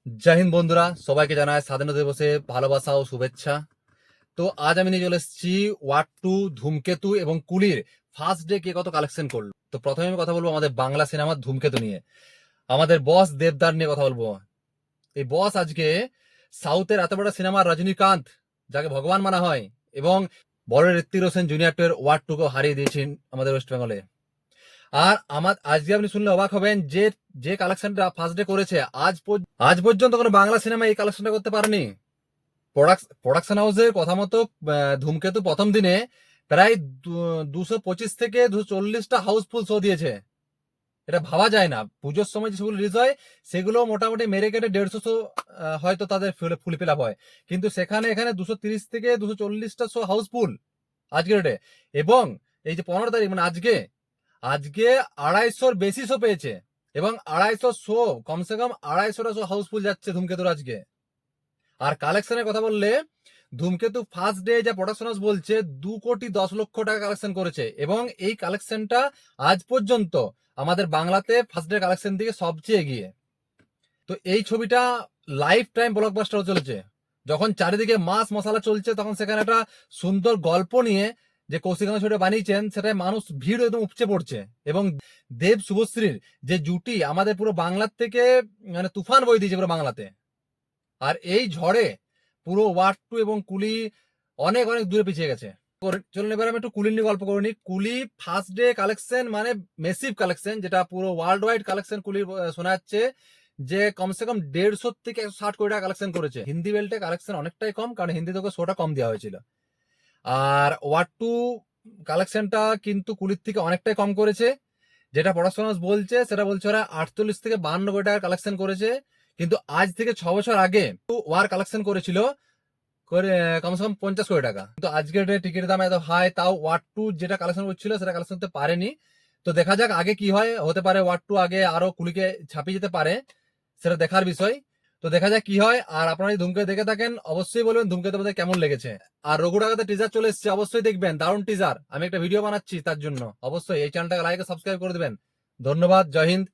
জয় হিন্দ বন্ধুরা, সবাইকে জানায় স্বাধীনতা দিবসে ভালোবাসা ও শুভেচ্ছা। তো আজ আমি নিয়ে চলে এসেছি ওয়াট টু, ধূমকেতু এবং কুলির ফার্স্ট ডে কে কত কালেকশন করলো। তো প্রথমে আমি কথা বলবো আমাদের বাংলা সিনেমার ধূমকেতু নিয়ে, আমাদের বস দেবদার নিয়ে কথা বলবো। এই বস আজকে সাউথের এত বড় সিনেমা রজনীকান্ত, যাকে ভগবান মানা হয়, এবং বড় ঋত্বিক রোশন জুনিয়র টু এর ওয়াট টু কে হারিয়ে দিয়েছেন আমাদের ওয়েস্ট বেঙ্গলে। আর আমার আজকে আপনি শুনলে অবাক হবেন যে যে কালেকশনটা ফার্স্ট ডে করেছে আজ পর্যন্ত কোনো বাংলা সিনেমা এই কালেকশনটা করতে পারেনি। প্রোডাকশন হাউসের কথা মতো ধূমকেতু প্রথম দিনে প্রায় 225 থেকে 240টা হাউসফুল শো দিয়েছে। এটা ভাবা যায় না। পুজোর সময় যে সেগুলো রিলিজ হয় সেগুলো মোটামুটি মেরে কেটে 150 শো হয়তো তাদের ফুল ফিল আপ হয়, কিন্তু এখানে 230 থেকে 240টা শো হাউসফুল আজকের ডেটে। এবং এই যে 15 তারিখ মানে আজকে আজকে 250-র বেশি শো পেয়েছে, এবং 250 শো কমসে কম 250টা শো হাউসফুল যাচ্ছে ধূমকেতুর আজকে। আর কালেকশনের কথা বললে ধূমকেতু ফার্স্ট ডে যা প্রোডাকশন হাউস বলছে 2,10,00,000 টাকা কালেকশন করেছে, এবং এই কালেকশনটা আজ পর্যন্ত আমাদের বাংলাতে ফার্স্ট ডে কালেকশন থেকে সবচেয়ে এগিয়ে। তো এই ছবিটা লাইফ টাইম ব্লকবাস্টার চলেছে। যখন চারিদিকে মাস মশালা চলছে তখন সেখানে একটা সুন্দর গল্প নিয়ে যে কৌশিক ছবিটা বানিয়েছেন সেটাই মানুষ ভিড় একদম উপচে পড়ছে। এবং দেব শুভশ্রীর যে জুটি আমাদের পুরো বাংলার থেকে মানে তুফান বই দিয়েছে পুরো বাংলাতে। আর এই ঝড়ে পুরো ওয়ার্ড টু এবং কুলি অনেক অনেক দূরে পিছিয়ে গেছে। চলুন এবার আমি একটু কুলি নিয়ে গল্প করিনি। কুলি ফার্স্ট ডে কালেকশন মানে মেসিভ কালেকশন, যেটা পুরো ওয়ার্ল্ড ওয়াইড কালেকশন কুলির শোনা যাচ্ছে যে কমসে কম 150 থেকে 160 কোটি টাকা কালেকশন করেছে। হিন্দি বেল্টে কালেকশন অনেকটাই কম, কারণ হিন্দি থেকে শোটা কম দেওয়া হয়েছিল। আর ওয়ার্ড টু কালেকশনটা কিন্তু কুলির থেকে অনেকটাই কম করেছে। যেটা প্রোডাকশন হাউস বলছে সেটা বলছে ওরা 48 থেকে 52 কোটি টাকা কালেকশন করেছে, কিন্তু আজ থেকে 6 বছর আগে ওয়ার কালেকশন করেছিল কমসে কম 50 কোটি টাকা। কিন্তু আজকের টিকিটের দাম এত হাই, তাও ওয়াট টু যেটা কালেকশন করছিল সেটা কালেকশন করতে পারেনি। তো দেখা যাক আগে কি হয়, হতে পারে ওয়াট টু আগে আরো কুলিকে ছাপিয়ে যেতে পারে, সেটা দেখার বিষয়। তো দেখা যাক কি হয়। আর আপনারা যদি ধূমকেতু দেখে থাকেন অবশ্যই বলবেন ধূমকেতু আপনাদের কেমন লেগেছে। আর রঘু ডাকাতে টিজার চলে এসেছে, অবশ্যই দেখবেন, দারুণ টিজার। আমি একটা ভিডিও বানাচ্ছি তার জন্য, অবশ্যই এই চ্যানেলটাকে লাইক ও সাবস্ক্রাইব করে দেবেন। ধন্যবাদ, জয় হিন্দ।